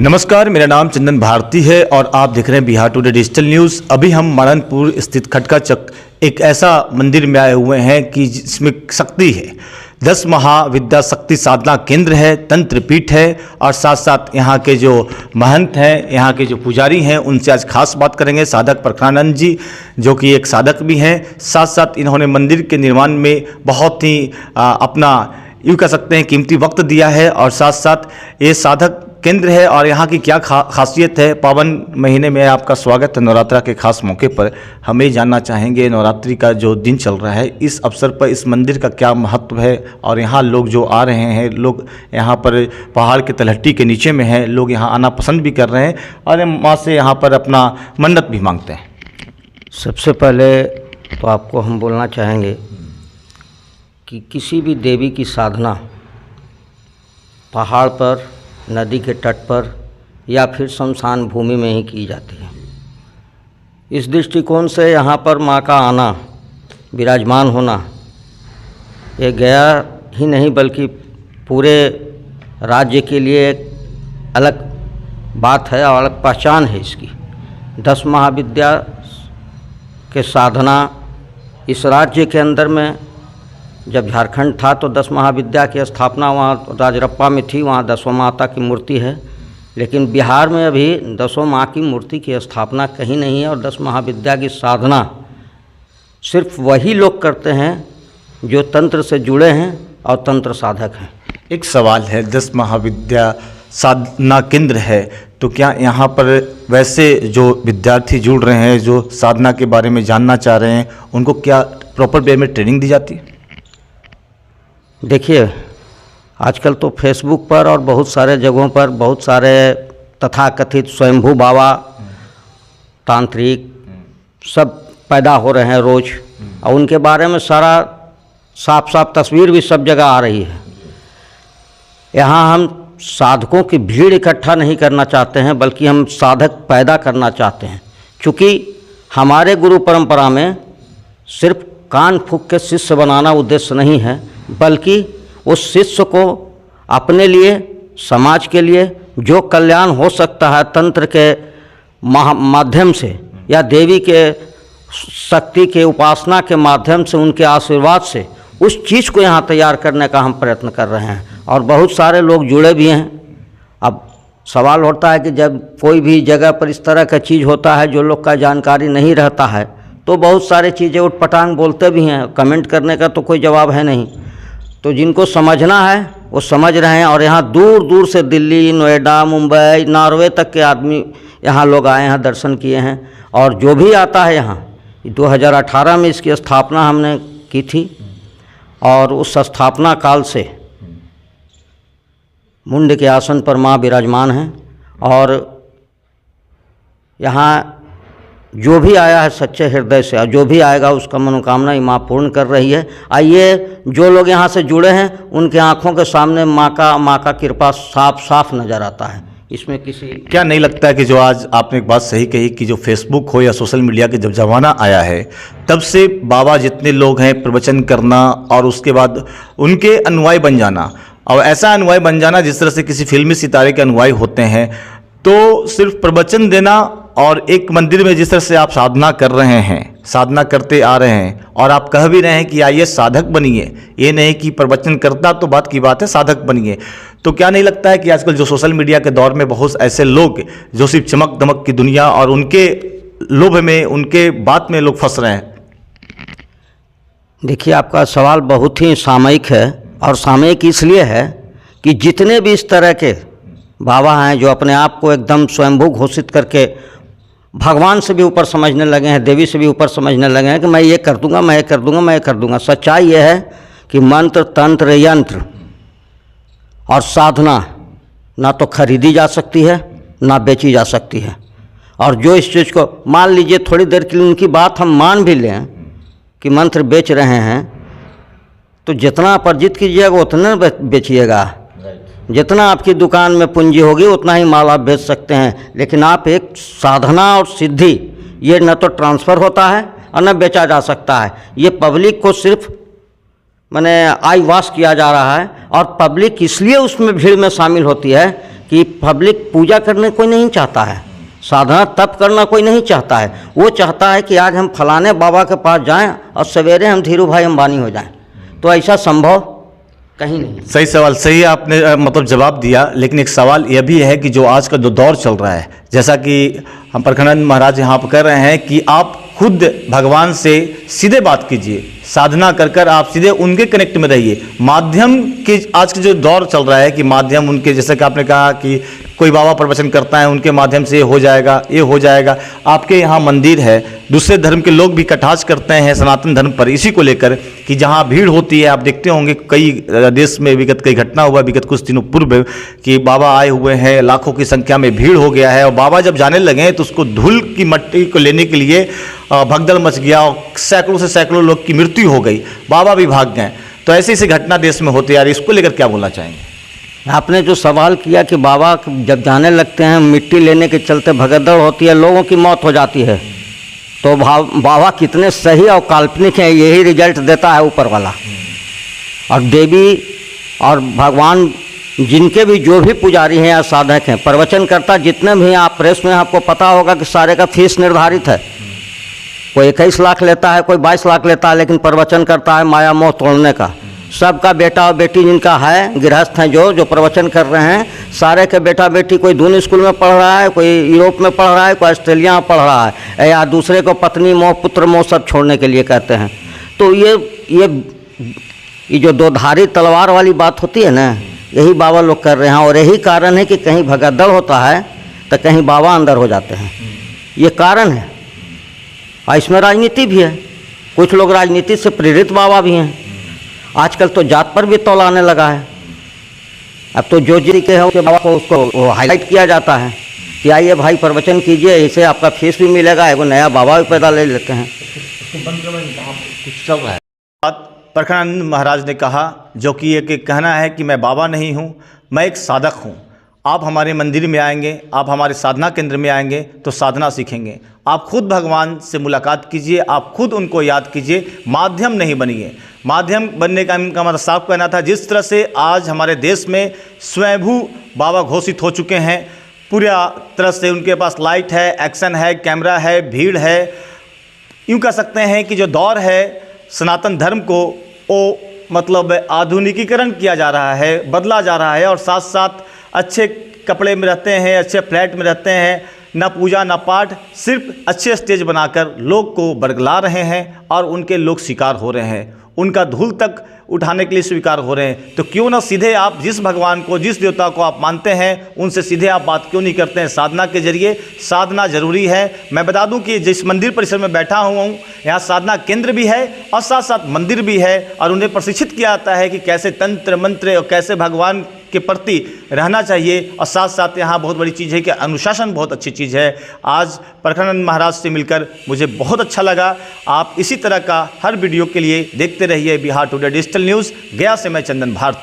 नमस्कार, मेरा नाम चंदन भारती है और आप देख रहे हैं बिहार टुडे डिजिटल न्यूज़। अभी हम माननपुर स्थित खटका चक एक ऐसा मंदिर में आए हुए हैं कि जिसमें शक्ति है। 10 महाविद्या शक्ति साधना केंद्र है, तंत्र पीठ है और साथ साथ यहाँ के जो महंत हैं, यहाँ के जो पुजारी हैं, उनसे आज खास बात करेंगे। साधक प्रज्ञानंद जी जो कि एक साधक भी हैं, साथ साथ इन्होंने मंदिर के निर्माण में बहुत ही अपना यूँ कह सकते हैं कीमती वक्त दिया है और साथ साथ ये साधक केंद्र है और यहाँ की क्या खासियत है। पावन महीने में आपका स्वागत है नवरात्रा के खास मौके पर। हम ये जानना चाहेंगे नवरात्रि का जो दिन चल रहा है, इस अवसर पर इस मंदिर का क्या महत्व है और यहाँ लोग जो आ रहे हैं, लोग यहाँ पर पहाड़ के तलहटी के नीचे में हैं, लोग यहाँ आना पसंद भी कर रहे हैं और माँ से यहाँ पर अपना मन्नत भी मांगते हैं। सबसे पहले तो आपको हम बोलना चाहेंगे कि किसी भी देवी की साधना पहाड़ पर, नदी के तट पर या फिर शमशान भूमि में ही की जाती है। इस दृष्टिकोण से यहाँ पर माँ का आना, विराजमान होना, ये गया ही नहीं बल्कि पूरे राज्य के लिए एक अलग बात है और अलग पहचान है इसकी। 10 महाविद्या के साधना इस राज्य के अंदर में, जब झारखंड था तो 10 महाविद्या की स्थापना वहाँ राजरप्पा में थी, वहाँ 10 माता की मूर्ति है। लेकिन बिहार में अभी 10 माँ की मूर्ति की स्थापना कहीं नहीं है और 10 महाविद्या की साधना सिर्फ वही लोग करते हैं जो तंत्र से जुड़े हैं और तंत्र साधक हैं। एक सवाल है, 10 महाविद्या साधना केंद्र है तो क्या यहाँ पर वैसे जो विद्यार्थी जुड़ रहे हैं, जो साधना के बारे में जानना चाह रहे हैं, उनको क्या प्रॉपर वे में ट्रेनिंग दी जाती है? देखिए, आजकल तो फेसबुक पर और बहुत सारे जगहों पर बहुत सारे तथाकथित स्वयंभू बाबा, तांत्रिक सब पैदा हो रहे हैं रोज़ और उनके बारे में सारा साफ साफ तस्वीर भी सब जगह आ रही है। यहाँ हम साधकों की भीड़ इकट्ठा नहीं करना चाहते हैं बल्कि हम साधक पैदा करना चाहते हैं। क्योंकि हमारे गुरु परंपरा में सिर्फ कान फूंक के शिष्य बनाना उद्देश्य नहीं है, बल्कि उस शिष्य को अपने लिए, समाज के लिए जो कल्याण हो सकता है तंत्र के माध्यम से या देवी के शक्ति के उपासना के माध्यम से, उनके आशीर्वाद से, उस चीज़ को यहाँ तैयार करने का हम प्रयत्न कर रहे हैं और बहुत सारे लोग जुड़े भी हैं। अब सवाल होता है कि जब कोई भी जगह पर इस तरह का चीज़ होता है जो लोग का जानकारी नहीं रहता है तो बहुत सारी चीज़ें उठपटांग बोलते भी हैं, कमेंट करने का तो कोई जवाब है नहीं। तो जिनको समझना है वो समझ रहे हैं और यहाँ दूर दूर से दिल्ली, नोएडा, मुंबई, नॉर्वे तक के आदमी यहाँ लोग आए हैं, दर्शन किए हैं। और जो भी आता है यहाँ, 2018 में इसकी स्थापना हमने की थी और उस स्थापना काल से मुंड के आसन पर माँ विराजमान हैं और यहाँ जो भी आया है सच्चे हृदय से और जो भी आएगा उसका मनोकामना ही माँ पूर्ण कर रही है। आइए, जो लोग यहाँ से जुड़े हैं उनके आँखों के सामने माँ का कृपा साफ साफ नज़र आता है। इसमें किसी क्या नहीं लगता है कि जो आज आपने एक बात सही कही कि जो फेसबुक हो या सोशल मीडिया के जब ज़माना आया है तब से बाबा जितने लोग हैं प्रवचन करना और उसके बाद उनके अनुयायी बन जाना, और ऐसा अनुयायी बन जाना जिस तरह से किसी फिल्मी सितारे के अनुयायी होते हैं, तो सिर्फ प्रवचन देना और एक मंदिर में जिस तरह से आप साधना कर रहे हैं, साधना करते आ रहे हैं और आप कह भी रहे हैं कि आइए साधक बनिए, ये नहीं कि प्रवचन करता तो बात की बात है, साधक बनिए। तो क्या नहीं लगता है कि आजकल जो सोशल मीडिया के दौर में बहुत ऐसे लोग जो सिर्फ चमक दमक की दुनिया और उनके लोभ में, उनके बात में लोग फंस रहे हैं? देखिए, आपका सवाल बहुत ही सामयिक है और सामयिक इसलिए है कि जितने भी इस तरह के बाबा हैं जो अपने आप को एकदम स्वयंभू घोषित करके भगवान से भी ऊपर समझने लगे हैं, देवी से भी ऊपर समझने लगे हैं कि मैं ये कर दूंगा, मैं ये कर दूंगा, मैं ये कर दूंगा। सच्चाई ये है कि मंत्र, तंत्र, यंत्र और साधना ना तो खरीदी जा सकती है ना बेची जा सकती है। और जो इस चीज़ को मान लीजिए, थोड़ी देर के लिए उनकी बात हम मान भी लें कि मंत्र बेच रहे हैं, तो जितना अर्जित कीजिएगा उतना बेचिएगा। जितना आपकी दुकान में पूंजी होगी उतना ही माल आप बेच सकते हैं। लेकिन आप एक साधना और सिद्धि, ये न तो ट्रांसफ़र होता है और न बेचा जा सकता है। ये पब्लिक को सिर्फ माने आई वॉश किया जा रहा है और पब्लिक इसलिए उसमें भीड़ में शामिल होती है कि पब्लिक पूजा करने कोई नहीं चाहता है, साधना तप करना कोई नहीं चाहता है। वो चाहता है कि आज हम फलाने बाबा के पास जाएं और सवेरे हम धीरू भाई अंबानी हो जाएं। तो ऐसा संभव कहीं नहीं। सही सवाल, सही आपने मतलब जवाब दिया। लेकिन एक सवाल यह भी है कि जो आज का जो दौर चल रहा है, जैसा कि हम प्रखंडानंद महाराज यहाँ पर कर रहे हैं कि आप खुद भगवान से सीधे बात कीजिए, साधना कर कर आप सीधे उनके कनेक्ट में रहिए। माध्यम के आज का जो दौर चल रहा है कि माध्यम उनके, जैसे कि आपने कहा कि कोई बाबा प्रवचन करता है उनके माध्यम से ये हो जाएगा, ये हो जाएगा। आपके यहाँ मंदिर है, दूसरे धर्म के लोग भी कटाक्ष करते हैं सनातन धर्म पर इसी को लेकर कि जहाँ भीड़ होती है, आप देखते होंगे कई देश में विगत कई घटना हुआ विगत कुछ दिनों पूर्व कि बाबा आए हुए हैं, लाखों की संख्या में भीड़ हो गया है और बाबा जब जाने लगे तो उसको धूल की मट्टी को लेने के लिए भगदड़ मच गया और सैकड़ों से सैकड़ों लोग की मृत्यु हो गई, बाबा भी भाग गए। तो ऐसी ऐसी घटना देश में होती है यार, इसको लेकर क्या बोलना चाहेंगे? आपने जो सवाल किया कि बाबा जब जाने लगते हैं मिट्टी लेने के चलते भगदड़ होती है, लोगों की मौत हो जाती है, तो बाबा कितने सही और काल्पनिक हैं यही रिजल्ट देता है ऊपर वाला। और देवी और भगवान जिनके भी जो भी पुजारी हैं या साधक हैं, प्रवचन करता जितने भी हैं, आप प्रेस में आपको पता होगा कि सारे का फीस निर्धारित है। कोई 21 लाख लेता है, कोई 22 लाख लेता है, लेकिन प्रवचन करता है माया मोह तोड़ने का। सबका बेटा और बेटी जिनका है, गृहस्थ हैं जो प्रवचन कर रहे हैं, सारे के बेटा बेटी कोई दून स्कूल में पढ़ रहा है, कोई यूरोप में पढ़ रहा है, कोई ऑस्ट्रेलिया में पढ़ रहा है, या दूसरे को पत्नी मोह पुत्र मोह सब छोड़ने के लिए कहते हैं। तो ये जो दो धारी तलवार वाली बात होती है ना, यही बाबा लोग कर रहे हैं। और यही कारण है कि कहीं भगदड़ होता है तो कहीं बाबा अंदर हो जाते हैं, ये कारण है। और इसमें राजनीति भी है, कुछ लोग राजनीति से प्रेरित बाबा भी हैं। आजकल तो जात पर भी तौल आने लगा है। अब तो जो जी के हैं उसके बाबा को उसको हाईलाइट किया जाता है कि आइए भाई प्रवचन कीजिए, इससे आपका फीस भी मिलेगा, एगो नया बाबा भी पैदा ले लेते हैं। कुछ चल रहा है। बात प्रखंडानंद महाराज ने कहा, जो कि एक कहना है कि मैं बाबा नहीं हूँ, मैं एक साधक हूँ। आप हमारे मंदिर में आएंगे, आप हमारे साधना केंद्र में आएंगे तो साधना सीखेंगे। आप खुद भगवान से मुलाकात कीजिए, आप खुद उनको याद कीजिए, माध्यम नहीं बनिए। माध्यम बनने का इनका मतलब साफ कहना था, जिस तरह से आज हमारे देश में स्वयंभू बाबा घोषित हो चुके हैं, पूरा तरह से उनके पास लाइट है, एक्शन है, कैमरा है, भीड़ है। यूँ कह सकते हैं कि जो दौर है सनातन धर्म को वो मतलब आधुनिकीकरण किया जा रहा है, बदला जा रहा है। और साथ साथ अच्छे कपड़े में रहते हैं, अच्छे फ्लैट में रहते हैं, ना पूजा ना पाठ, सिर्फ अच्छे स्टेज बनाकर लोग को बरगला रहे हैं और उनके लोग शिकार हो रहे हैं, उनका धूल तक उठाने के लिए स्वीकार हो रहे हैं। तो क्यों ना सीधे आप जिस भगवान को, जिस देवता को आप मानते हैं, उनसे सीधे आप बात क्यों नहीं करते हैं साधना के जरिए? साधना जरूरी है। मैं बता दूं कि जिस मंदिर परिसर में बैठा हुआ हूँ, यहाँ साधना केंद्र भी है और साथ साथ मंदिर भी है, और उन्हें प्रशिक्षित किया जाता है कि कैसे तंत्र मंत्र और कैसे भगवान के प्रति रहना चाहिए। और साथ साथ यहाँ बहुत बड़ी चीज़ है कि अनुशासन बहुत अच्छी चीज़ है। आज प्रखंडानंद महाराज से मिलकर मुझे बहुत अच्छा लगा। आप इसी तरह का हर वीडियो के लिए देखते रहिए बिहार टुडे डिजिटल न्यूज़। गया से मैं चंदन भारती।